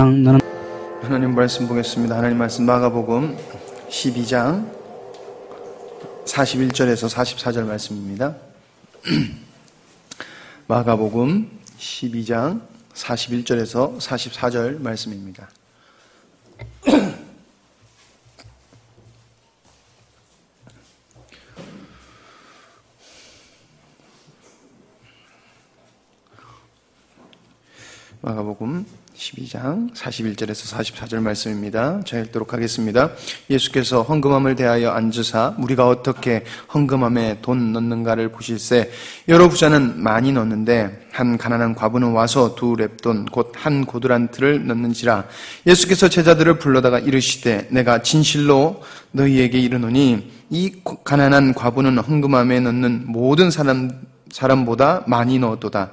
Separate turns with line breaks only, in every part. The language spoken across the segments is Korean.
나는
하나님 말씀 보겠습니다. 하나님 말씀 마가복음 12장 41절에서 44절 말씀입니다. 마가복음 12장 41절에서 44절 말씀입니다. 마가복음 12장 41절에서 44절 말씀입니다. 제가 읽도록 하겠습니다. 예수께서 헌금함을 대하여 앉으사 무리가 어떻게 헌금함에 돈 넣는가를 보실세. 여러 부자는 많이 넣는데 한 가난한 과부는 와서 2렙돈 곧 한 고두란트를 넣는지라. 예수께서 제자들을 불러다가 이르시되 내가 진실로 너희에게 이르노니 이 가난한 과부는 헌금함에 넣는 모든 사람보다 많이 넣었도다.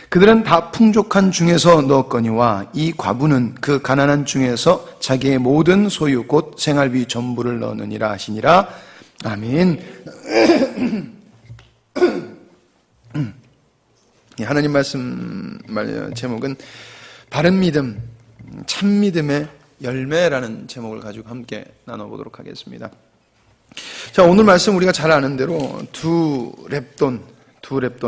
그들은 다 풍족한 중에서 넣었거니와 이 과부는 그 가난한 중에서 자기의 모든 소유 곧 생활비 전부를 넣느니라 하시니라. 아멘. 하나님 말씀 제목은 바른 믿음, 참 믿음의 열매라는 제목을 가지고 함께 나눠보도록 하겠습니다. 자, 오늘 말씀 우리가 잘 아는 대로 2렙돈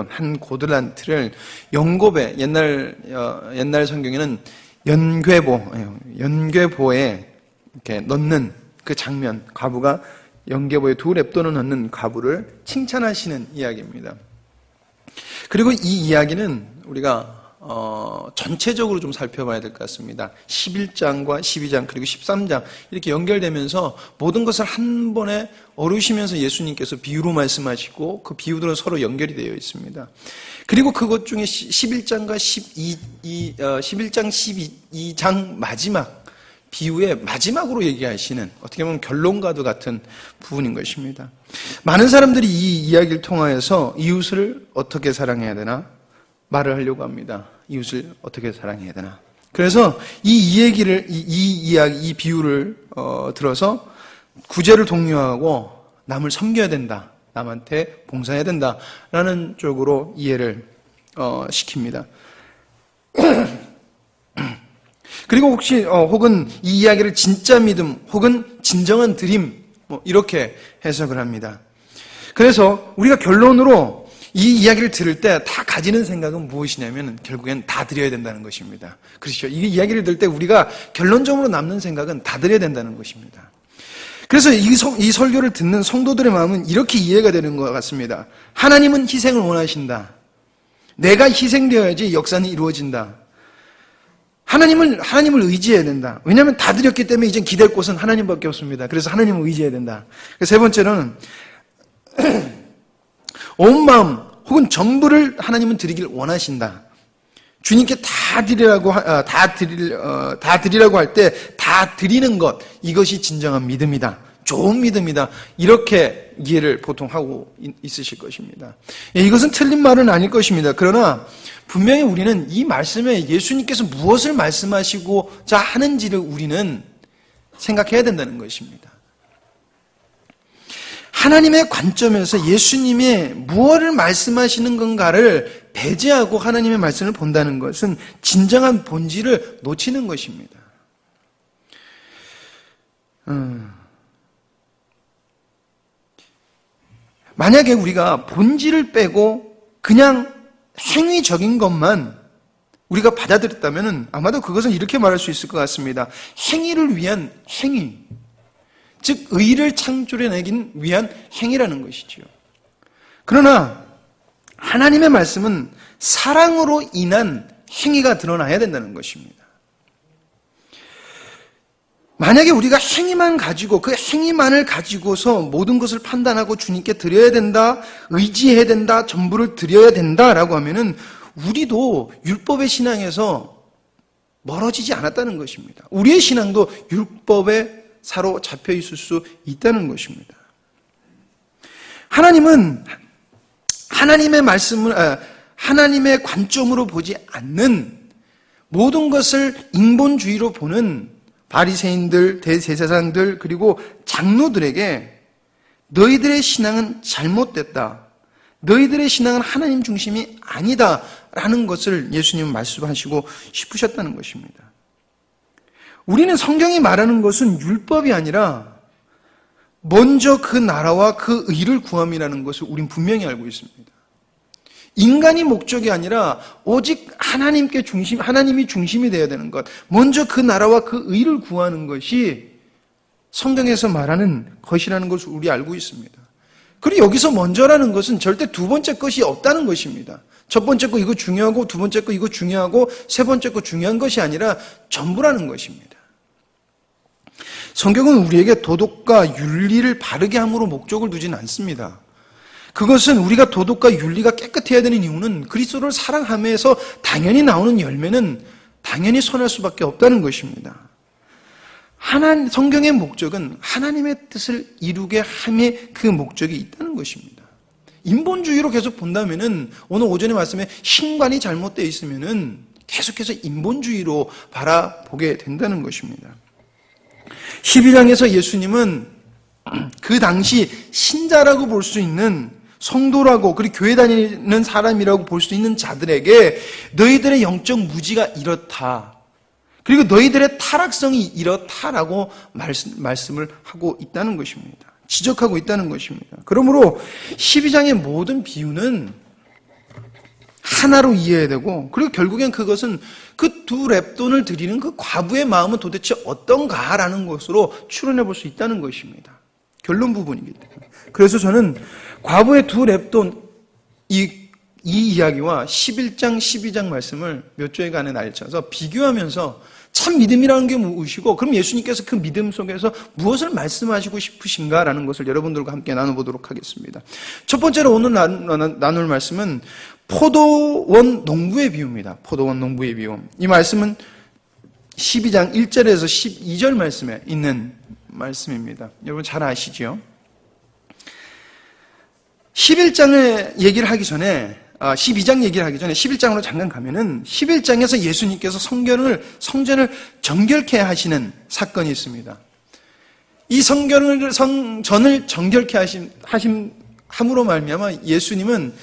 한 고들란트를 연곱에 옛날 성경에는 연궤보에 이렇게 넣는 그 장면, 과부가 연궤보에 2렙돈을 넣는 과부를 칭찬하시는 이야기입니다. 그리고 이 이야기는 우리가 전체적으로 좀 살펴봐야 될 것 같습니다. 11장과 12장 그리고 13장 이렇게 연결되면서 모든 것을 한 번에 어루시면서 예수님께서 비유로 말씀하시고 그 비유들은 서로 연결이 되어 있습니다. 그리고 그것 중에 11장과 11장 12장 마지막 비유의 마지막으로 얘기하시는 어떻게 보면 결론과도 같은 부분인 것입니다. 많은 사람들이 이 이야기를 통하여서 이웃을 어떻게 사랑해야 되나 말을 하려고 합니다. 이웃을 어떻게 사랑해야 되나. 그래서 이 비유를 들어서 구제를 독려하고 남을 섬겨야 된다. 남한테 봉사해야 된다라는 쪽으로 이해를 시킵니다. 그리고 혹은 이 이야기를 진짜 믿음 혹은 진정한 드림 이렇게 해석을 합니다. 그래서 우리가 결론으로 이 이야기를 들을 때 다 가지는 생각은 무엇이냐면 결국엔 다 드려야 된다는 것입니다. 그렇죠? 이 이야기를 들을 때 우리가 결론적으로 남는 생각은 다 드려야 된다는 것입니다. 그래서 이 설교를 듣는 성도들의 마음은 이렇게 이해가 되는 것 같습니다. 하나님은 희생을 원하신다. 내가 희생되어야지 역사는 이루어진다. 하나님을 의지해야 된다. 왜냐하면 다 드렸기 때문에 이제 기댈 곳은 하나님밖에 없습니다. 그래서 하나님을 의지해야 된다. 세 번째로는 온 마음 혹은 전부를 하나님은 드리길 원하신다. 주님께 다 드리라고 할 때 다 드리는 것, 이것이 진정한 믿음이다. 좋은 믿음이다. 이렇게 이해를 보통 하고 있으실 것입니다. 이것은 틀린 말은 아닐 것입니다. 그러나 분명히 우리는 이 말씀에 예수님께서 무엇을 말씀하시고자 하는지를 우리는 생각해야 된다는 것입니다. 하나님의 관점에서 예수님이 무엇을 말씀하시는 건가를 배제하고 하나님의 말씀을 본다는 것은 진정한 본질을 놓치는 것입니다. 만약에 우리가 본질을 빼고 그냥 행위적인 것만 우리가 받아들였다면 아마도 그것은 이렇게 말할 수 있을 것 같습니다. 행위를 위한 행위. 즉 의를 창조해내기 위한 행위라는 것이지요. 그러나 하나님의 말씀은 사랑으로 인한 행위가 드러나야 된다는 것입니다. 만약에 우리가 행위만 가지고 그 행위만을 가지고서 모든 것을 판단하고 주님께 드려야 된다, 의지해야 된다, 전부를 드려야 된다라고 하면은 우리도 율법의 신앙에서 멀어지지 않았다는 것입니다. 우리의 신앙도 율법에 사로잡혀 있을 수 있다는 것입니다. 하나님은 하나님의 말씀을 하나님의 관점으로 보지 않는 모든 것을 인본주의로 보는 바리새인들, 대제사장들 그리고 장로들에게 너희들의 신앙은 잘못됐다. 너희들의 신앙은 하나님 중심이 아니다라는 것을 예수님은 말씀하시고 싶으셨다는 것입니다. 우리는 성경이 말하는 것은 율법이 아니라 먼저 그 나라와 그 의를 구함이라는 것을 우린 분명히 알고 있습니다. 인간이 목적이 아니라 오직 하나님이 중심이 되어야 되는 것. 먼저 그 나라와 그 의를 구하는 것이 성경에서 말하는 것이라는 것을 우리 알고 있습니다. 그리고 여기서 먼저라는 것은 절대 두 번째 것이 없다는 것입니다. 첫 번째 거 이거 중요하고 두 번째 거 이거 중요하고 세 번째 거 중요한 것이 아니라 전부라는 것입니다. 성경은 우리에게 도덕과 윤리를 바르게 함으로 목적을 두지는 않습니다. 그것은 우리가 도덕과 윤리가 깨끗해야 되는 이유는 그리스도를 사랑함에서 당연히 나오는 열매는 당연히 선할 수밖에 없다는 것입니다. 성경의 목적은 하나님의 뜻을 이루게 함에 그 목적이 있다는 것입니다. 인본주의로 계속 본다면은 오늘 오전에 말씀에 신관이 잘못되어 있으면은 계속해서 인본주의로 바라보게 된다는 것입니다. 12장에서 예수님은 그 당시 신자라고 볼 수 있는 성도라고 그리고 교회 다니는 사람이라고 볼 수 있는 자들에게 너희들의 영적 무지가 이렇다. 그리고 너희들의 타락성이 이렇다라고 말씀을 하고 있다는 것입니다. 지적하고 있다는 것입니다. 그러므로 12장의 모든 비유는 하나로 이해해야 되고 그리고 결국엔 그것은 그 두 렙돈을 드리는 그 과부의 마음은 도대체 어떤가라는 것으로 추론해 볼 수 있다는 것입니다. 결론 부분이기 때문에. 그래서 저는 과부의 두 렙돈 이 이야기와 11장, 12장 말씀을 몇 주간에 날쳐서 비교하면서 참 믿음이라는 게 무엇이고 그럼 예수님께서 그 믿음 속에서 무엇을 말씀하시고 싶으신가라는 것을 여러분들과 함께 나눠보도록 하겠습니다. 첫 번째로 오늘 나눌 말씀은 포도원 농부의 비유입니다. 포도원 농부의 비유. 이 말씀은 12장 1절에서 12절 말씀에 있는 말씀입니다. 여러분 잘 아시죠? 11장을 얘기를 하기 전에 12장 얘기를 하기 전에 11장으로 잠깐 가면은 11장에서 예수님께서 성전을 정결케 하시는 사건이 있습니다. 이 성전을 정결케 함으로 말미암아 예수님은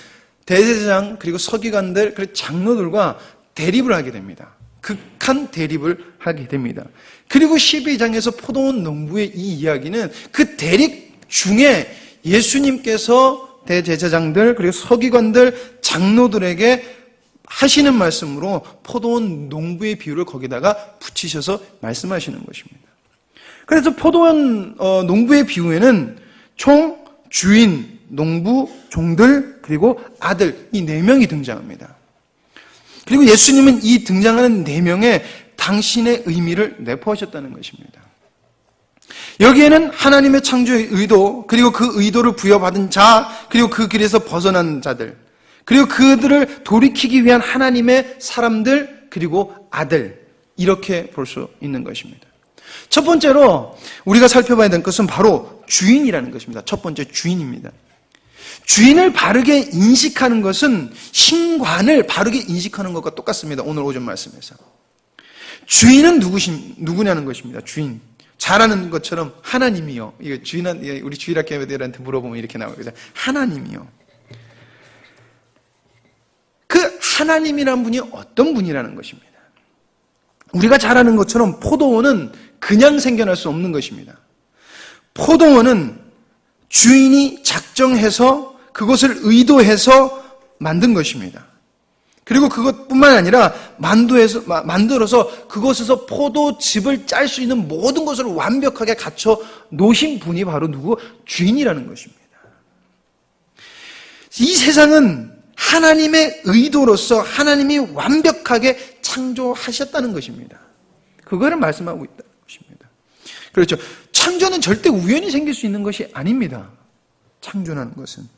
대제사장 그리고 서기관들 그리고 장로들과 대립을 하게 됩니다. 극한 대립을 하게 됩니다. 그리고 12장에서 포도원 농부의 이 이야기는 그 대립 중에 예수님께서 대제사장들 그리고 서기관들 장로들에게 하시는 말씀으로 포도원 농부의 비유를 거기다가 붙이셔서 말씀하시는 것입니다. 그래서 포도원 농부의 비유에는 총 주인, 농부, 종들 그리고 아들 이 4명이 등장합니다. 그리고 예수님은 이 등장하는 4명의 당신의 의미를 내포하셨다는 것입니다. 여기에는 하나님의 창조의 의도, 그리고 그 의도를 부여받은 자, 그리고 그 길에서 벗어난 자들, 그리고 그들을 돌이키기 위한 하나님의 사람들, 그리고 아들, 이렇게 볼 수 있는 것입니다. 첫 번째로 우리가 살펴봐야 될 것은 바로 주인이라는 것입니다. 첫 번째 주인입니다. 주인을 바르게 인식하는 것은 신관을 바르게 인식하는 것과 똑같습니다. 오늘 오전 말씀에서. 주인은 누구냐는 것입니다. 주인. 잘 아는 것처럼 하나님이요. 이거 우리 주일학교들한테 물어보면 이렇게 나오거든요. 하나님이요. 그 하나님이란 분이 어떤 분이라는 것입니다. 우리가 잘 아는 것처럼 포도원은 그냥 생겨날 수 없는 것입니다. 포도원은 주인이 작정해서 그것을 의도해서 만든 것입니다. 그리고 그것뿐만 아니라 만들어서 그것에서 포도즙을 짤 수 있는 모든 것을 완벽하게 갖춰 놓으신 분이 바로 누구? 주인이라는 것입니다. 이 세상은 하나님의 의도로서 하나님이 완벽하게 창조하셨다는 것입니다. 그거를 말씀하고 있다는 것입니다. 그렇죠. 창조는 절대 우연히 생길 수 있는 것이 아닙니다. 창조라는 것은.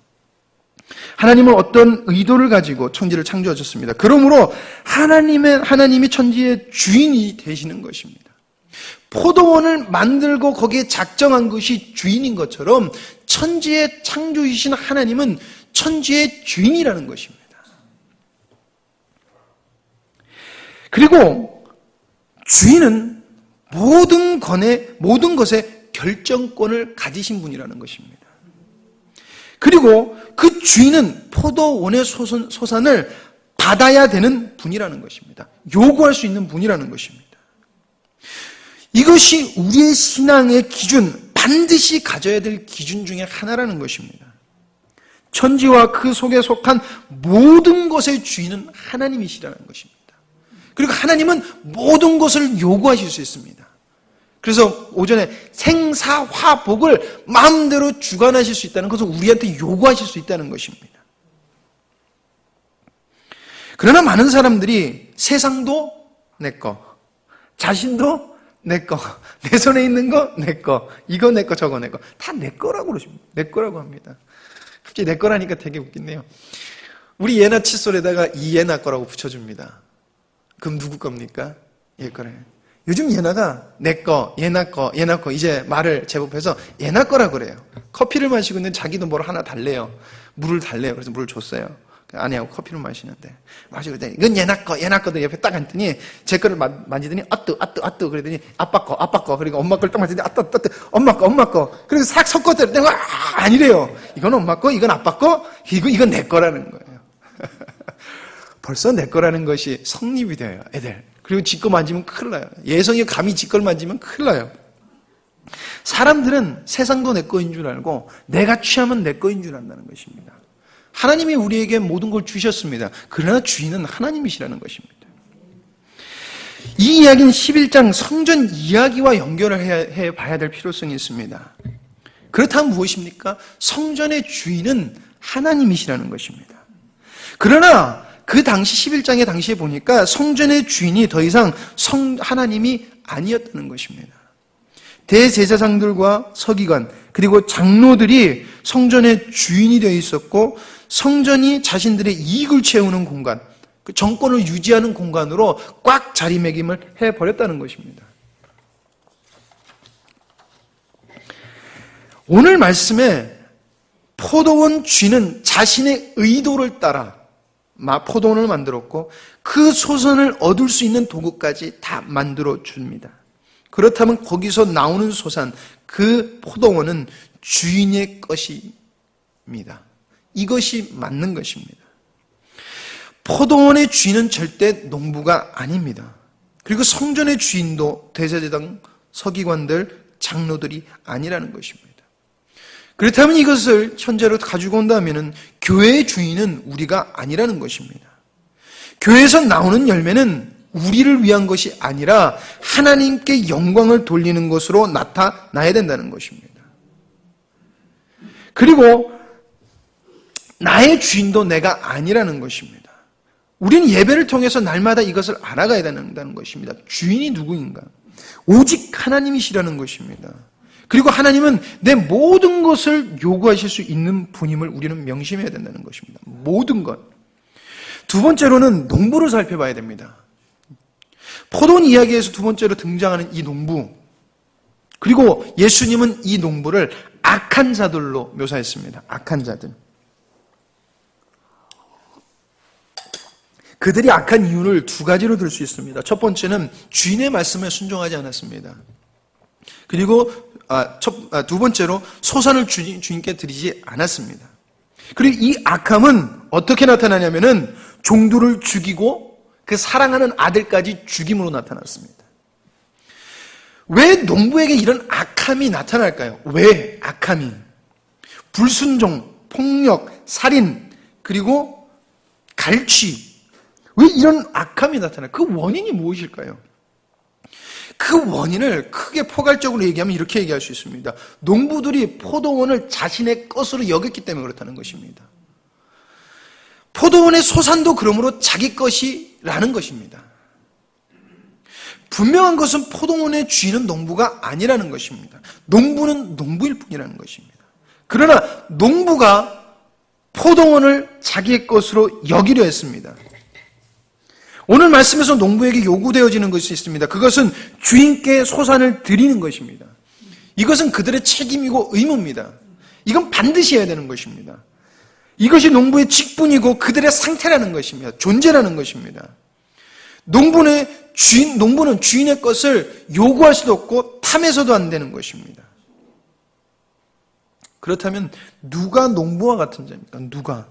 하나님은 어떤 의도를 가지고 천지를 창조하셨습니다. 그러므로 하나님이 천지의 주인이 되시는 것입니다. 포도원을 만들고 거기에 작정한 것이 주인인 것처럼 천지의 창조이신 하나님은 천지의 주인이라는 것입니다. 그리고 주인은 모든 것의 결정권을 가지신 분이라는 것입니다. 그리고 그 주인은 포도원의 소산을 받아야 되는 분이라는 것입니다. 요구할 수 있는 분이라는 것입니다. 이것이 우리의 신앙의 기준, 반드시 가져야 될 기준 중에 하나라는 것입니다. 천지와 그 속에 속한 모든 것의 주인은 하나님이시라는 것입니다. 그리고 하나님은 모든 것을 요구하실 수 있습니다. 그래서 오전에 생사화복을 마음대로 주관하실 수 있다는 것을 우리한테 요구하실 수 있다는 것입니다. 그러나 많은 사람들이 세상도 내 거, 자신도 내 거, 내 손에 있는 거 내 거, 이거 내 거, 저거 내 거, 다 내 거라고 그러십니다. 내 거라고 합니다. 갑자기 내 거라니까 되게 웃긴데요. 우리 예나 칫솔에다가 이 예나 거라고 붙여줍니다. 그럼 누구 겁니까? 얘 거래요. 요즘 예나가 내 거, 예나 거, 예나 거 이제 말을 제법해서 예나 거라 그래요. 커피를 마시고 있는데 자기도 뭘 하나 달래요. 물을 달래요. 그래서 물을 줬어요. 아내하고 커피를 마시는데 마시고 있더니 이건 예나 거, 예나 거도 옆에 딱 앉더니 제 거를 만지더니 아뜨 그러더니 아빠 거 그리고 엄마 거를 딱 만지더니 아뜨 엄마 거 그래서 싹 섞었더니 내가 아니래요. 이건 엄마 거, 이건 아빠 거, 이건 내 거라는 거예요. 벌써 내 거라는 것이 성립이 돼요, 애들. 그리고 지 거 만지면 큰일 나요. 예성이 감히 지 거를 만지면 큰일 나요. 사람들은 세상도 내 거인 줄 알고 내가 취하면 내 거인 줄 안다는 것입니다. 하나님이 우리에게 모든 걸 주셨습니다. 그러나 주인은 하나님이시라는 것입니다. 이 이야기는 11장 성전 이야기와 연결을 해 봐야 될 필요성이 있습니다. 그렇다면 무엇입니까? 성전의 주인은 하나님이시라는 것입니다. 그러나 그 당시 11장의 당시에 보니까 성전의 주인이 더 이상 하나님이 아니었다는 것입니다. 대제사장들과 서기관 그리고 장로들이 성전의 주인이 되어 있었고 성전이 자신들의 이익을 채우는 공간, 그 정권을 유지하는 공간으로 꽉 자리매김을 해버렸다는 것입니다. 오늘 말씀에 포도원 주인은 자신의 의도를 따라 포도원을 만들었고 그 소선을 얻을 수 있는 도구까지 다 만들어 줍니다. 그렇다면 거기서 나오는 소산, 그 포도원은 주인의 것입니다. 이것이 맞는 것입니다. 포도원의 주인은 절대 농부가 아닙니다. 그리고 성전의 주인도 대제사장, 서기관들, 장로들이 아니라는 것입니다. 그렇다면 이것을 현재로 가지고 온다면 교회의 주인은 우리가 아니라는 것입니다. 교회에서 나오는 열매는 우리를 위한 것이 아니라 하나님께 영광을 돌리는 것으로 나타나야 된다는 것입니다. 그리고 나의 주인도 내가 아니라는 것입니다. 우리는 예배를 통해서 날마다 이것을 알아가야 된다는 것입니다. 주인이 누구인가? 오직 하나님이시라는 것입니다. 그리고 하나님은 내 모든 것을 요구하실 수 있는 분임을 우리는 명심해야 된다는 것입니다. 모든 것. 두 번째로는 농부를 살펴봐야 됩니다. 포도원 이야기에서 두 번째로 등장하는 이 농부, 그리고 예수님은 이 농부를 악한 자들로 묘사했습니다. 악한 자들. 그들이 악한 이유를 두 가지로 들 수 있습니다. 첫 번째는 주인의 말씀에 순종하지 않았습니다. 그리고 두 번째로 소산을 주인께 드리지 않았습니다. 그리고 이 악함은 어떻게 나타나냐면은 종들을 죽이고 그 사랑하는 아들까지 죽임으로 나타났습니다. 왜 농부에게 이런 악함이 나타날까요? 왜 악함이? 불순종, 폭력, 살인, 그리고 갈취. 왜 이런 악함이 나타나요? 그 원인이 무엇일까요? 그 원인을 크게 포괄적으로 얘기하면 이렇게 얘기할 수 있습니다. 농부들이 포도원을 자신의 것으로 여겼기 때문에 그렇다는 것입니다. 포도원의 소산도 그러므로 자기 것이라는 것입니다. 분명한 것은 포도원의 주인은 농부가 아니라는 것입니다. 농부는 농부일 뿐이라는 것입니다. 그러나 농부가 포도원을 자기의 것으로 여기려 했습니다. 오늘 말씀에서 농부에게 요구되어지는 것이 있습니다. 그것은 주인께 소산을 드리는 것입니다. 이것은 그들의 책임이고 의무입니다. 이건 반드시 해야 되는 것입니다. 이것이 농부의 직분이고 그들의 상태라는 것입니다. 존재라는 것입니다. 농부는 주인의 것을 요구할 수도 없고 탐해서도 안 되는 것입니다. 그렇다면 누가 농부와 같은 자입니까? 누가?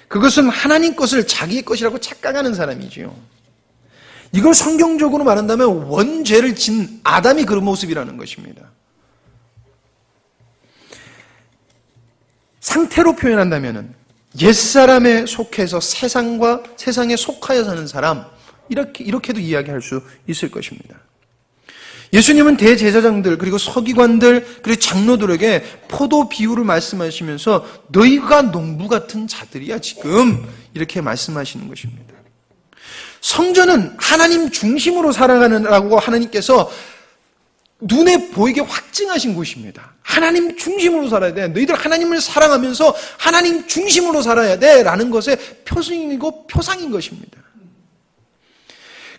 그것은 하나님 것을 자기의 것이라고 착각하는 사람이지요. 이걸 성경적으로 말한다면 원죄를 진 아담이 그런 모습이라는 것입니다. 상태로 표현한다면 옛사람에 속해서 세상에 속하여 사는 사람, 이렇게도 이야기할 수 있을 것입니다. 예수님은 대제사장들, 그리고 서기관들, 그리고 장로들에게 포도 비유를 말씀하시면서 너희가 농부 같은 자들이야 지금, 이렇게 말씀하시는 것입니다. 성전은 하나님 중심으로 살아가는라고 하나님께서 눈에 보이게 확증하신 곳입니다. 하나님 중심으로 살아야 돼. 너희들 하나님을 사랑하면서 하나님 중심으로 살아야 돼. 라는 것의 표징이고 표상인 것입니다.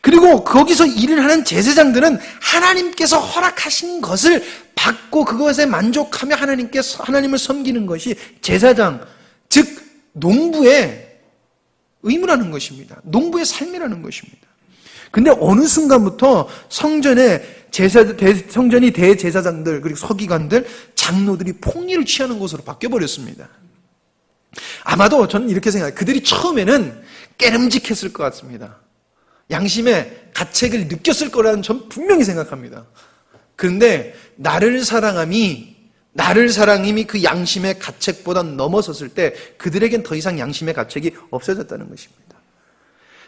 그리고 거기서 일을 하는 제사장들은 하나님께서 허락하신 것을 받고 그것에 만족하며 하나님을 섬기는 것이 제사장, 즉 농부의 의무라는 것입니다. 농부의 삶이라는 것입니다. 근데 어느 순간부터 성전이 대제사장들, 그리고 서기관들, 장로들이 폭리를 취하는 곳으로 바뀌어버렸습니다. 아마도 저는 이렇게 생각해요. 그들이 처음에는 깨름직했을 것 같습니다. 양심의 가책을 느꼈을 거라는 전 분명히 생각합니다. 그런데 나를 사랑함이 그 양심의 가책보다 넘어섰을 때 그들에겐 더 이상 양심의 가책이 없어졌다는 것입니다.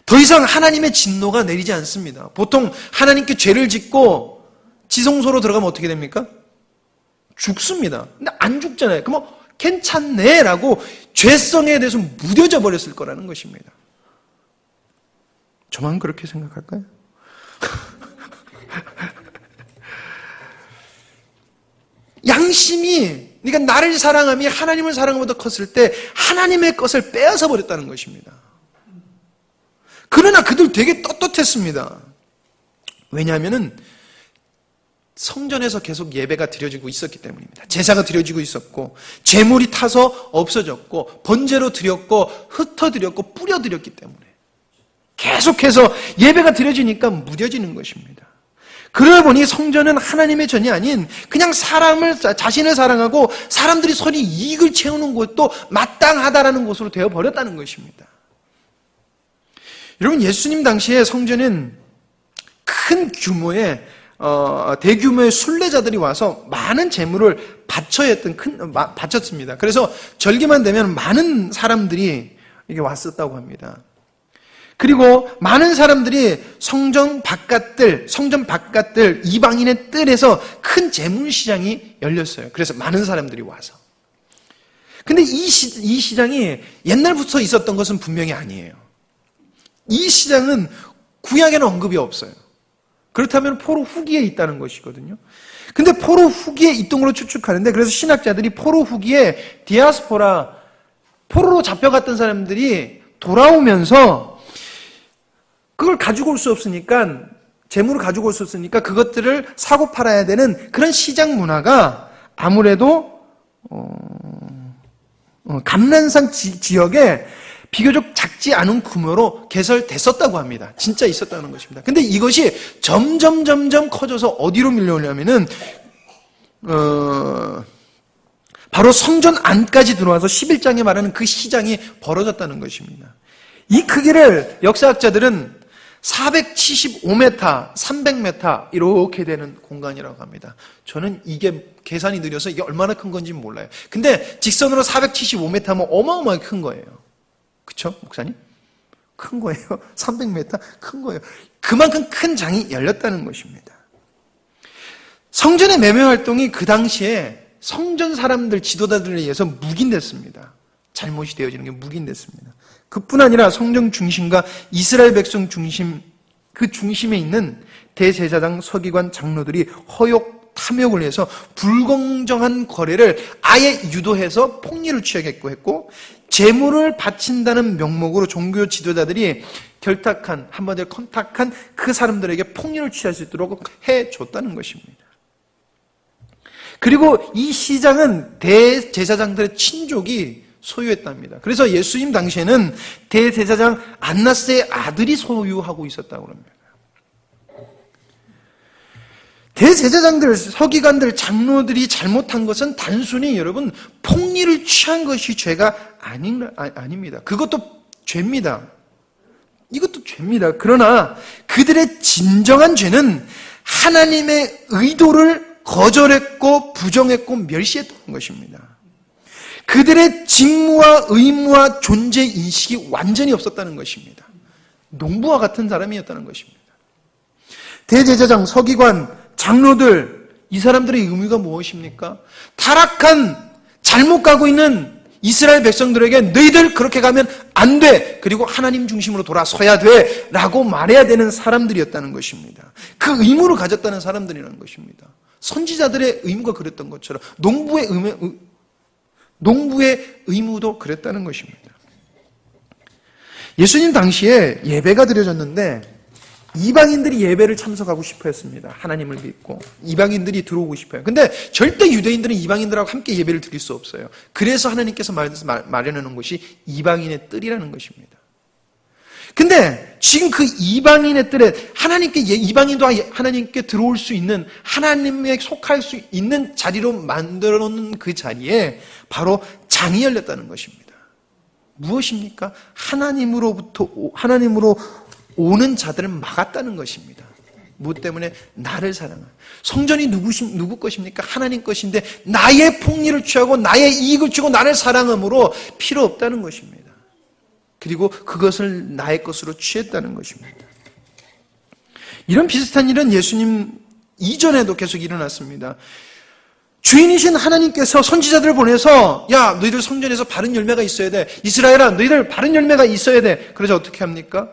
더 이상 하나님의 진노가 내리지 않습니다. 보통 하나님께 죄를 짓고 지성소로 들어가면 어떻게 됩니까? 죽습니다. 근데 안 죽잖아요. 그럼 괜찮네 라고 죄성에 대해서 무뎌져 버렸을 거라는 것입니다. 저만 그렇게 생각할까요? 양심이, 그러니까 나를 사랑함이 하나님을 사랑함보다 컸을 때 하나님의 것을 빼앗아 버렸다는 것입니다. 그러나 그들 되게 떳떳했습니다. 왜냐하면은 성전에서 계속 예배가 드려지고 있었기 때문입니다. 제사가 드려지고 있었고 제물이 타서 없어졌고 번제로 드렸고 흩어드렸고 뿌려드렸기 때문에 계속해서 예배가 드려지니까 무뎌지는 것입니다. 그러다 보니 성전은 하나님의 전이 아닌 그냥 자신을 사랑하고 사람들이 서로 이익을 채우는 곳도 마땅하다라는 곳으로 되어버렸다는 것입니다. 여러분, 예수님 당시에 성전은 큰 규모의 대규모의 순례자들이 와서 많은 재물을 바쳤습니다. 그래서 절기만 되면 많은 사람들이 이게 왔었다고 합니다. 그리고 많은 사람들이 성전 바깥들 이방인의 뜰에서 큰 재물시장이 열렸어요. 그래서 많은 사람들이 와서. 근데 이 시장이 옛날부터 있었던 것은 분명히 아니에요. 이 시장은 구약에는 언급이 없어요. 그렇다면 포로 후기에 있다는 것이거든요. 근데 포로 후기에 있던 걸로 추측하는데, 그래서 신학자들이 포로 후기에 포로로 잡혀갔던 사람들이 돌아오면서 그걸 가지고 올 수 없으니까, 재물을 가지고 올 수 없으니까 그것들을 사고 팔아야 되는 그런 시장 문화가 아무래도 감난산 지역에 비교적 작지 않은 규모로 개설됐었다고 합니다. 진짜 있었다는 것입니다. 근데 이것이 점점 커져서 어디로 밀려오냐면은 바로 성전 안까지 들어와서 11장에 말하는 그 시장이 벌어졌다는 것입니다. 이 크기를 역사학자들은 475m, 300m 이렇게 되는 공간이라고 합니다. 저는 이게 계산이 느려서 이게 얼마나 큰 건지 몰라요. 근데 직선으로 475m면 어마어마하게 큰 거예요. 그쵸? 목사님? 큰 거예요. 300m? 큰 거예요. 그만큼 큰 장이 열렸다는 것입니다. 성전의 매매 활동이 그 당시에 성전 사람들, 지도자들에 의해서 묵인됐습니다. 잘못이 되어지는 게 묵인됐습니다. 그뿐 아니라 성전 중심과 이스라엘 백성 중심, 그 중심에 있는 대제사장, 서기관, 장로들이 탐욕을 해서 불공정한 거래를 아예 유도해서 폭리를 취하겠고 했고, 재물을 바친다는 명목으로 종교 지도자들이 한마디로 컨택한 그 사람들에게 폭리를 취할 수 있도록 해줬다는 것입니다. 그리고 이 시장은 대제사장들의 친족이 소유했답니다. 그래서 예수님 당시에는 대제사장 안나스의 아들이 소유하고 있었다고 합니다. 대제사장들, 서기관들, 장로들이 잘못한 것은 단순히 여러분 폭리를 취한 것이 죄가 아닙니다. 그것도 죄입니다. 이것도 죄입니다. 그러나 그들의 진정한 죄는 하나님의 의도를 거절했고 부정했고 멸시했던 것입니다. 그들의 직무와 의무와 존재 인식이 완전히 없었다는 것입니다. 농부와 같은 사람이었다는 것입니다. 대제사장, 서기관, 장로들, 이 사람들의 의무가 무엇입니까? 타락한 잘못 가고 있는 이스라엘 백성들에게 너희들 그렇게 가면 안 돼. 그리고 하나님 중심으로 돌아서야 돼. 라고 말해야 되는 사람들이었다는 것입니다. 그 의무를 가졌다는 사람들이라는 것입니다. 선지자들의 의무가 그랬던 것처럼 농부의 의무도 그랬다는 것입니다. 예수님 당시에 예배가 드려졌는데 이방인들이 예배를 참석하고 싶어 했습니다. 하나님을 믿고 이방인들이 들어오고 싶어요. 근데 절대 유대인들은 이방인들하고 함께 예배를 드릴 수 없어요. 그래서 하나님께서 마련해 놓은 것이 이방인의 뜰이라는 것입니다. 근데 지금 그 이방인의 뜰에 이방인도 하나님께 들어올 수 있는, 하나님에 속할 수 있는 자리로 만들어 놓은 그 자리에 바로 장이 열렸다는 것입니다. 무엇입니까? 하나님으로 오는 자들을 막았다는 것입니다. 무엇 때문에? 나를 사랑하는. 성전이 누구 것입니까? 하나님 것인데 나의 폭리를 취하고 나의 이익을 주고 나를 사랑함으로 필요 없다는 것입니다. 그리고 그것을 나의 것으로 취했다는 것입니다. 이런 비슷한 일은 예수님 이전에도 계속 일어났습니다. 주인이신 하나님께서 선지자들을 보내서 야, 너희들 성전에서 바른 열매가 있어야 돼. 이스라엘아, 너희들 바른 열매가 있어야 돼. 그래서 어떻게 합니까?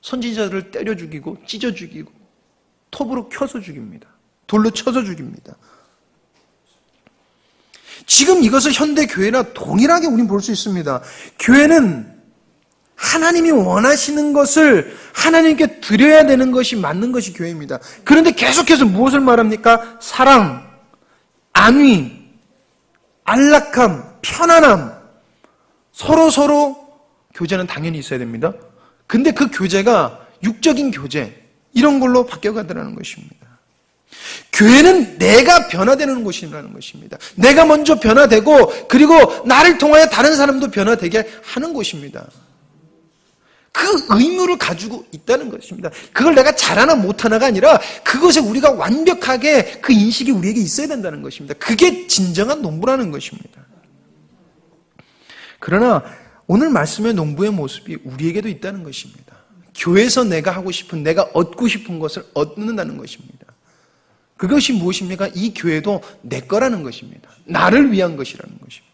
선지자들을 때려 죽이고 찢어 죽이고 톱으로 켜서 죽입니다. 돌로 쳐서 죽입니다. 지금 이것을 현대 교회나 동일하게 우리는 볼 수 있습니다. 교회는 하나님이 원하시는 것을 하나님께 드려야 되는 것이 맞는 것이 교회입니다. 그런데 계속해서 무엇을 말합니까? 사랑, 안위, 안락함, 편안함, 서로 교제는 당연히 있어야 됩니다. 근데 그 교제가 육적인 교제, 이런 걸로 바뀌어가더라는 것입니다. 교회는 내가 변화되는 곳이라는 것입니다. 내가 먼저 변화되고 그리고 나를 통하여 다른 사람도 변화되게 하는 곳입니다. 그 의무를 가지고 있다는 것입니다. 그걸 내가 잘하나 못하나가 아니라 그것에 우리가 완벽하게 그 인식이 우리에게 있어야 된다는 것입니다. 그게 진정한 농부라는 것입니다. 그러나 오늘 말씀의 농부의 모습이 우리에게도 있다는 것입니다. 교회에서 내가 하고 싶은, 내가 얻고 싶은 것을 얻는다는 것입니다. 그것이 무엇입니까? 이 교회도 내 거라는 것입니다. 나를 위한 것이라는 것입니다.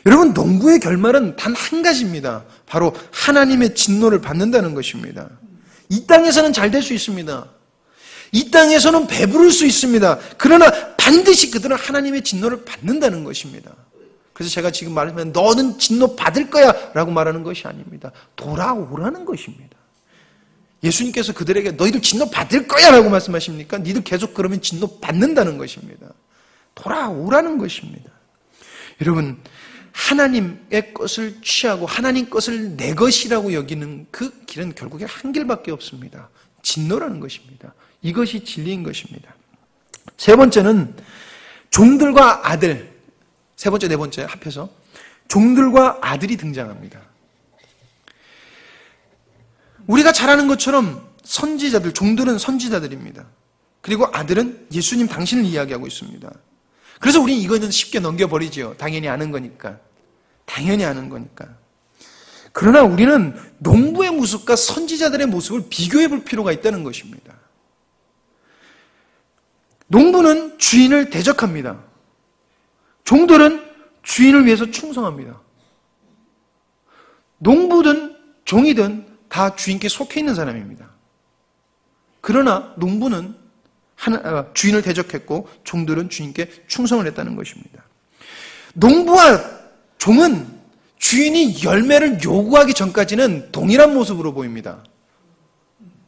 여러분, 농부의 결말은 단 한 가지입니다. 바로 하나님의 진노를 받는다는 것입니다. 이 땅에서는 잘 될 수 있습니다. 이 땅에서는 배부를 수 있습니다. 그러나 반드시 그들은 하나님의 진노를 받는다는 것입니다. 그래서 제가 지금 말하면 너는 진노 받을 거야 라고 말하는 것이 아닙니다. 돌아오라는 것입니다. 예수님께서 그들에게 너희들 진노 받을 거야 라고 말씀하십니까? 니들 계속 그러면 진노 받는다는 것입니다. 돌아오라는 것입니다. 여러분, 하나님의 것을 취하고 하나님 것을 내 것이라고 여기는 그 길은 결국에 한 길밖에 없습니다. 진노라는 것입니다. 이것이 진리인 것입니다. 세 번째는 종들과 아들, 세 번째, 네 번째 합해서 종들과 아들이 등장합니다. 우리가 잘 아는 것처럼 선지자들, 종들은 선지자들입니다. 그리고 아들은 예수님 당신을 이야기하고 있습니다. 그래서 우리는 이거는 쉽게 넘겨버리죠. 당연히 아는 거니까. 당연히 아는 거니까. 그러나 우리는 농부의 모습과 선지자들의 모습을 비교해 볼 필요가 있다는 것입니다. 농부는 주인을 대적합니다. 종들은 주인을 위해서 충성합니다. 농부든 종이든 다 주인께 속해 있는 사람입니다. 그러나 농부는 주인을 대적했고 종들은 주인께 충성을 했다는 것입니다. 농부와 종은 주인이 열매를 요구하기 전까지는 동일한 모습으로 보입니다.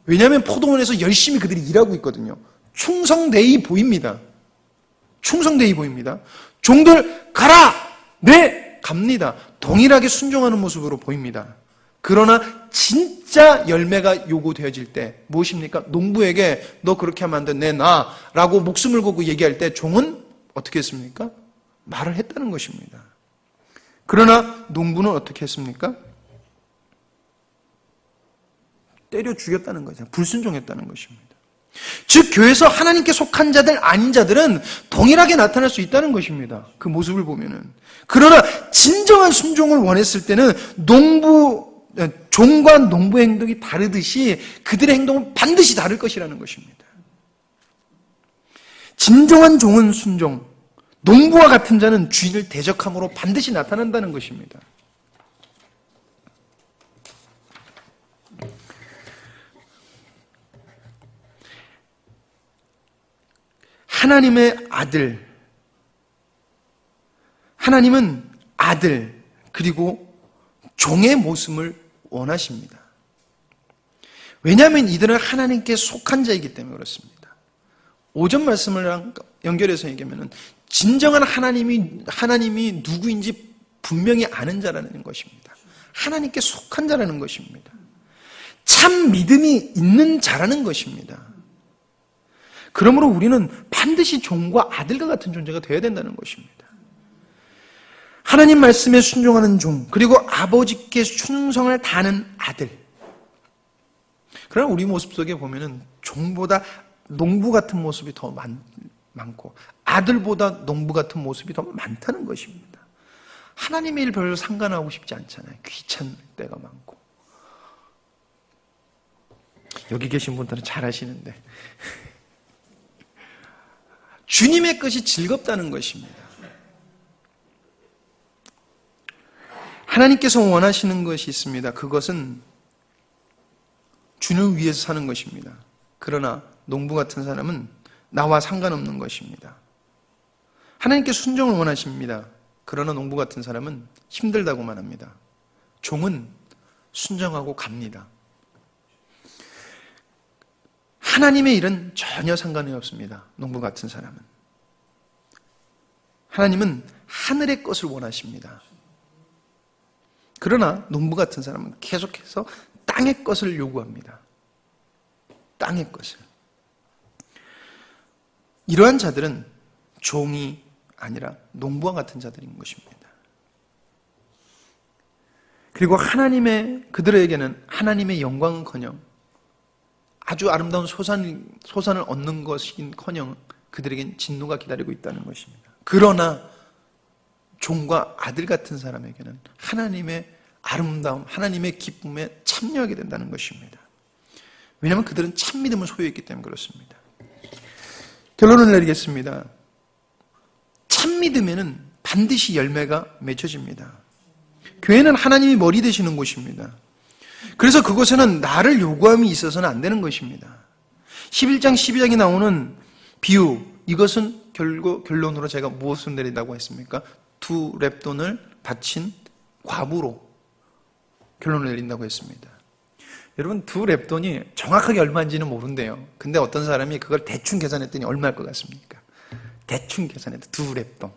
왜냐하면 포도원에서 열심히 그들이 일하고 있거든요. 충성되이 보입니다. 충성되이 보입니다. 종들 가라! 네! 갑니다. 동일하게 순종하는 모습으로 보입니다. 그러나 진짜 열매가 요구되어질 때 무엇입니까? 농부에게 너 그렇게 하면 안 돼, 내놔 라고 목숨을 걸고 얘기할 때 종은 어떻게 했습니까? 말을 했다는 것입니다. 그러나 농부는 어떻게 했습니까? 때려 죽였다는 거죠. 불순종했다는 것입니다. 즉 교회에서 하나님께 속한 자들 아닌 자들은 동일하게 나타날 수 있다는 것입니다. 그 모습을 보면은. 그러나 진정한 순종을 원했을 때는 종과 농부의 행동이 다르듯이 그들의 행동은 반드시 다를 것이라는 것입니다. 진정한 종은 순종, 농부와 같은 자는 주인을 대적함으로 반드시 나타난다는 것입니다. 하나님의 아들, 하나님은 아들 그리고 종의 모습을 원하십니다. 왜냐하면 이들은 하나님께 속한 자이기 때문에 그렇습니다. 오전 말씀을 연결해서 얘기하면 진정한 하나님이 누구인지 분명히 아는 자라는 것입니다. 하나님께 속한 자라는 것입니다. 참 믿음이 있는 자라는 것입니다. 그러므로 우리는 반드시 종과 아들과 같은 존재가 되어야 된다는 것입니다. 하나님 말씀에 순종하는 종, 그리고 아버지께 충성을 다하는 아들. 그러나 우리 모습 속에 보면은 종보다 농부 같은 모습이 더 많고 아들보다 농부 같은 모습이 더 많다는 것입니다. 하나님의 일 별로 상관하고 싶지 않잖아요. 귀찮을 때가 많고. 여기 계신 분들은 잘 아시는데 주님의 것이 즐겁다는 것입니다. 하나님께서 원하시는 것이 있습니다. 그것은 주님을 위해서 사는 것입니다. 그러나 농부 같은 사람은 나와 상관없는 것입니다. 하나님께 순종을 원하십니다. 그러나 농부 같은 사람은 힘들다고만 합니다. 종은 순종하고 갑니다. 하나님의 일은 전혀 상관이 없습니다. 농부 같은 사람은. 하나님은 하늘의 것을 원하십니다. 그러나 농부 같은 사람은 계속해서 땅의 것을 요구합니다. 땅의 것을. 이러한 자들은 종이 아니라 농부와 같은 자들인 것입니다. 그리고 그들에게는 하나님의 영광은커녕 아주 아름다운 소산을 얻는 것인커녕 그들에겐 진노가 기다리고 있다는 것입니다. 그러나 종과 아들 같은 사람에게는 하나님의 아름다움, 하나님의 기쁨에 참여하게 된다는 것입니다. 왜냐하면 그들은 참 믿음을 소유했기 때문에 그렇습니다. 결론을 내리겠습니다. 참 믿음에는 반드시 열매가 맺혀집니다. 교회는 하나님이 머리 되시는 곳입니다. 그래서 그곳에는 나를 요구함이 있어서는 안 되는 것입니다. 11장 12장에 나오는 비유, 이것은 결론으로 제가 무엇을 내린다고 했습니까? 2 렙돈을 바친 과부로 결론을 내린다고 했습니다. 여러분 2 렙돈이 정확하게 얼마인지는 모른대요. 근데 어떤 사람이 그걸 대충 계산했더니 얼마일 것 같습니까? 대충 계산해도 2 렙돈.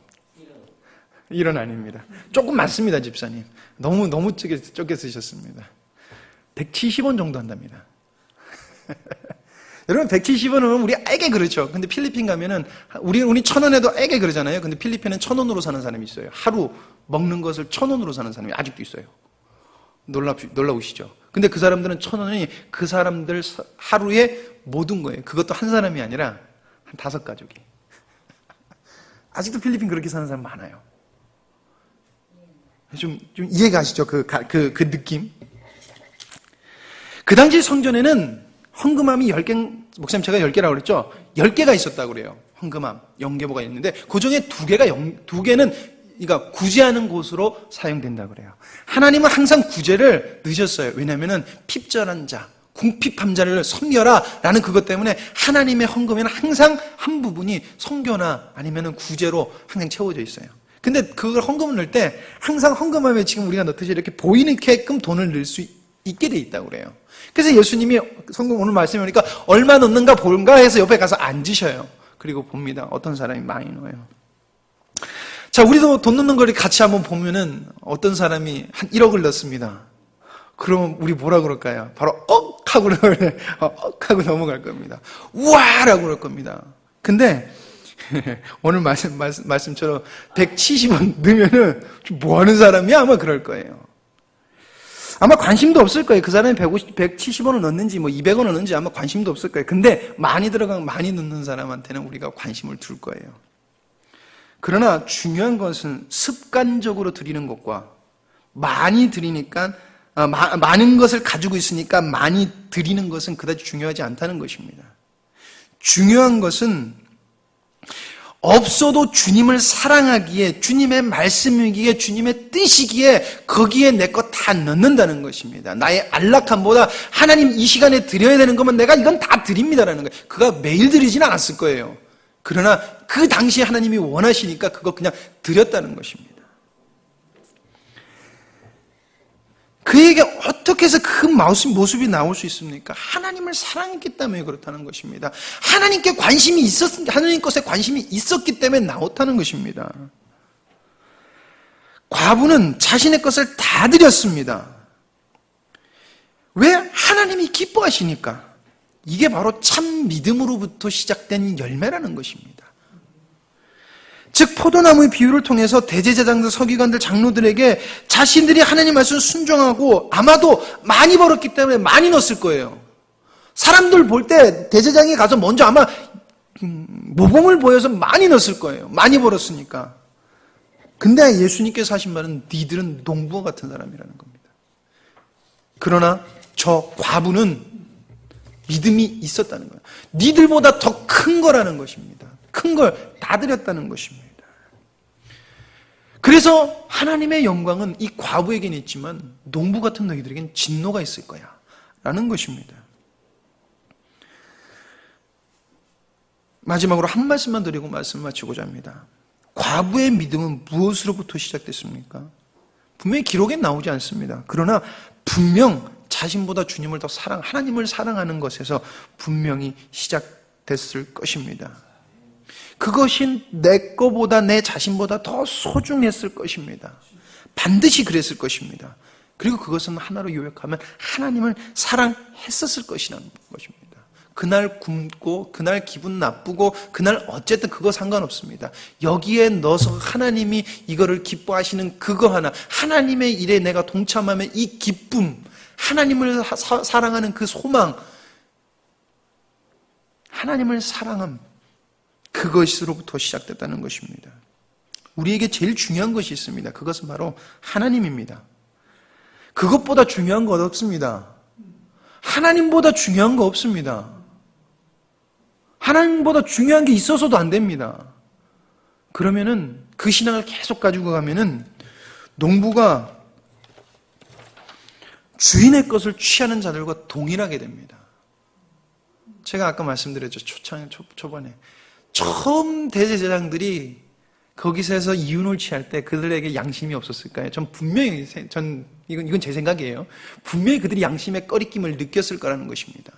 1원 아닙니다. 조금 많습니다, 집사님. 너무 적게 쓰셨습니다. 170원 정도 한답니다. 여러분 170원은 우리 애게 그렇죠. 근데 필리핀 가면은 우리 1,000원에도 애게 그러잖아요. 근데 필리핀은 1,000원으로 사는 사람이 있어요. 하루 먹는 것을 1,000원으로 사는 사람이 아직도 있어요. 놀라우시죠? 근데 그 사람들은 1,000원이 그 사람들 하루의 모든 거예요. 그것도 한 사람이 아니라 한 5가족이. 아직도 필리핀 그렇게 사는 사람 많아요. 좀 이해가 가시죠? 그 느낌? 그 당시 성전에는 헌금함이 10개, 목사님 제가 10개라고 그랬죠? 10개가 있었다고 그래요. 헌금함, 영계보가 있는데, 그 중에 2개는, 그러니까 구제하는 곳으로 사용된다고 그래요. 하나님은 항상 구제를 넣으셨어요. 왜냐면은 핍절한 자, 궁핍한 자를 섬겨라 라는 그것 때문에 하나님의 헌금에는 항상 한 부분이 성교나 아니면은 구제로 항상 채워져 있어요. 근데 그걸 헌금을 넣을 때 항상 헌금함에 지금 우리가 넣듯이 이렇게 보이게끔 돈을 넣을 수 있게 돼 있다고 그래요. 그래서 예수님이 성경 오늘 말씀해 보니까 얼마 넣는가 볼까 해서 옆에 가서 앉으셔요. 그리고 봅니다. 어떤 사람이 많이 넣어요. 자, 우리도 돈 넣는 걸 같이 한번 보면은 어떤 사람이 한 1억을 넣습니다. 그러면 우리 뭐라 그럴까요? 바로 하고 하고 넘어갈 겁니다. 우와라고 그럴 겁니다. 근데 오늘 말씀처럼 170원 넣으면은 뭐 하는 사람이야? 아마 그럴 거예요. 아마 관심도 없을 거예요. 그 사람이 170원을 넣는지 200원을 넣는지 아마 관심도 없을 거예요. 근데 많이 넣는 사람한테는 우리가 관심을 둘 거예요. 그러나 중요한 것은 습관적으로 드리는 것과 많이 드리니까 많은 것을 가지고 있으니까 많이 드리는 것은 그다지 중요하지 않다는 것입니다. 중요한 것은 없어도 주님을 사랑하기에, 주님의 말씀이기에, 주님의 뜻이기에 거기에 내 것 다 넣는다는 것입니다. 나의 안락함보다 하나님 이 시간에 드려야 되는 거면 내가 이건 다 드립니다라는 거예요. 그가 매일 드리지는 않았을 거예요. 그러나 그 당시에 하나님이 원하시니까 그거 그냥 드렸다는 것입니다. 그에게 어떻게 해서 그 모습이 나올 수 있습니까? 하나님을 사랑했기 때문에 그렇다는 것입니다. 하나님 것에 관심이 있었기 때문에 나왔다는 것입니다. 과부는 자신의 것을 다 드렸습니다. 왜? 하나님이 기뻐하시니까. 이게 바로 참 믿음으로부터 시작된 열매라는 것입니다. 즉 포도나무의 비유를 통해서 대제사장들, 서기관들, 장로들에게 자신들이 하나님 말씀을 순종하고 아마도 많이 벌었기 때문에 많이 넣었을 거예요. 사람들 볼 때 대제사장이 가서 먼저 아마 모범을 보여서 많이 넣었을 거예요. 많이 벌었으니까. 근데 예수님께서 하신 말은 니들은 농부와 같은 사람이라는 겁니다. 그러나 저 과부는 믿음이 있었다는 거예요. 니들보다 더 큰 거라는 것입니다. 큰 걸 다 드렸다는 것입니다. 그래서 하나님의 영광은 이 과부에게는 있지만 농부 같은 너희들에게는 진노가 있을 거야 라는 것입니다. 마지막으로 한 말씀만 드리고 말씀을 마치고자 합니다. 과부의 믿음은 무엇으로부터 시작됐습니까? 분명히 기록에 나오지 않습니다. 그러나 분명 자신보다 주님을 더 하나님을 사랑하는 것에서 분명히 시작됐을 것입니다. 그것이 내 거보다 내 자신보다 더 소중했을 것입니다. 반드시 그랬을 것입니다. 그리고 그것은 하나로 요약하면 하나님을 사랑했었을 것이라는 것입니다. 그날 굶고 그날 기분 나쁘고 그날 어쨌든 그거 상관없습니다. 여기에 넣어서 하나님이 이거를 기뻐하시는 그거 하나, 하나님의 일에 내가 동참하면 이 기쁨, 하나님을 사랑하는 그 소망, 하나님을 사랑함, 그것으로부터 시작됐다는 것입니다. 우리에게 제일 중요한 것이 있습니다. 그것은 바로 하나님입니다. 그것보다 중요한 것 없습니다. 하나님보다 중요한 거 없습니다. 하나님보다 중요한 게 있어서도 안 됩니다. 그러면은 그 신앙을 계속 가지고 가면은 농부가 주인의 것을 취하는 자들과 동일하게 됩니다. 제가 아까 말씀드렸죠. 초반에. 처음 대제사장들이 거기서 해서 이윤을 취할 때 그들에게 양심이 없었을까요? 전 분명히, 이건 제 생각이에요. 분명히 그들이 양심의 꺼리낌을 느꼈을 거라는 것입니다.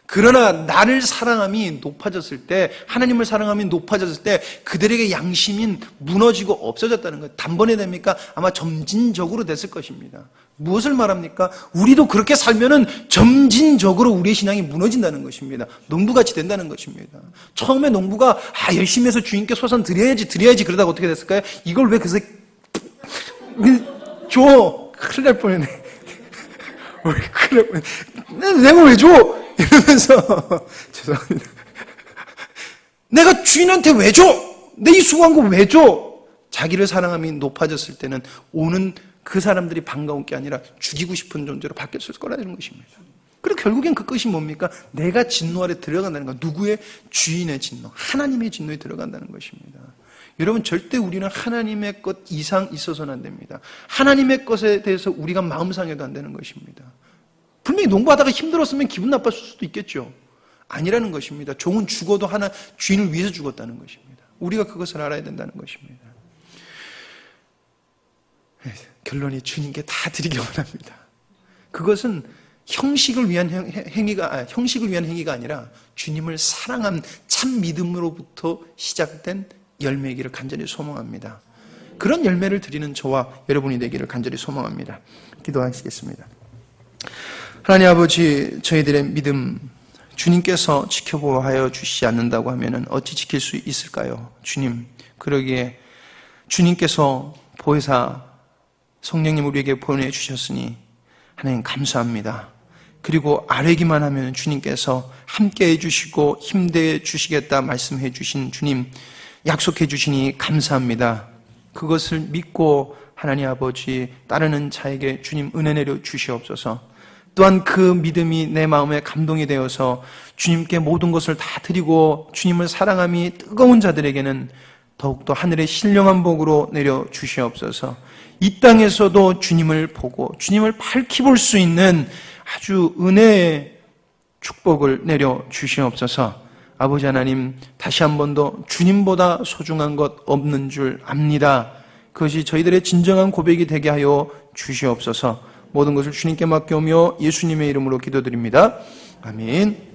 그러나 나를 사랑함이 높아졌을 때, 하나님을 사랑함이 높아졌을 때 그들에게 양심이 무너지고 없어졌다는 것. 단번에 됩니까? 아마 점진적으로 됐을 것입니다. 무엇을 말합니까? 우리도 그렇게 살면은 점진적으로 우리의 신앙이 무너진다는 것입니다. 농부같이 된다는 것입니다. 처음에 농부가 열심히 해서 주님께 소산 드려야지 그러다가 어떻게 됐을까요? 이걸 왜 그새 줘! 큰일 날 뻔했네. 큰일 날 뻔했네. 내가 왜 줘? 이러면서 죄송합니다. 내가 주인한테 왜 줘? 내 이 수고한 거 왜 줘? 자기를 사랑함이 높아졌을 때는 오는 그 사람들이 반가운 게 아니라 죽이고 싶은 존재로 바뀌었을 거라는 것입니다. 그리고 결국엔 그것이 뭡니까? 내가 진노 아래 들어간다는 것. 누구의? 주인의 진노, 하나님의 진노에 들어간다는 것입니다. 여러분, 절대 우리는 하나님의 것 이상 있어서는 안 됩니다. 하나님의 것에 대해서 우리가 마음 상해도 안 되는 것입니다. 분명히 농부하다가 힘들었으면 기분 나빴을 수도 있겠죠. 아니라는 것입니다. 종은 죽어도 하나 주인을 위해서 죽었다는 것입니다. 우리가 그것을 알아야 된다는 것입니다. 결론이 주님께 다 드리기 원합니다. 그것은 형식을 위한 행위가 아니라 주님을 사랑한 참 믿음으로부터 시작된 열매이기를 간절히 소망합니다. 그런 열매를 드리는 저와 여러분이 되기를 간절히 소망합니다. 기도하시겠습니다. 하나님 아버지, 저희들의 믿음 주님께서 지켜보아하여 주시지 않는다고 하면 어찌 지킬 수 있을까요? 주님, 그러기에 주님께서 보혜사 성령님 우리에게 보내주셨으니 하나님 감사합니다. 그리고 아뢰기만 하면 주님께서 함께 해주시고 힘내 주시겠다 말씀해 주신 주님, 약속해 주시니 감사합니다. 그것을 믿고 하나님 아버지 따르는 자에게 주님 은혜 내려 주시옵소서. 또한 그 믿음이 내 마음에 감동이 되어서 주님께 모든 것을 다 드리고 주님을 사랑함이 뜨거운 자들에게는 더욱더 하늘의 신령한 복으로 내려 주시옵소서. 이 땅에서도 주님을 보고 주님을 밝히 볼 수 있는 아주 은혜의 축복을 내려 주시옵소서. 아버지 하나님, 다시 한 번 더 주님보다 소중한 것 없는 줄 압니다. 그것이 저희들의 진정한 고백이 되게 하여 주시옵소서. 모든 것을 주님께 맡겨오며 예수님의 이름으로 기도드립니다. 아멘.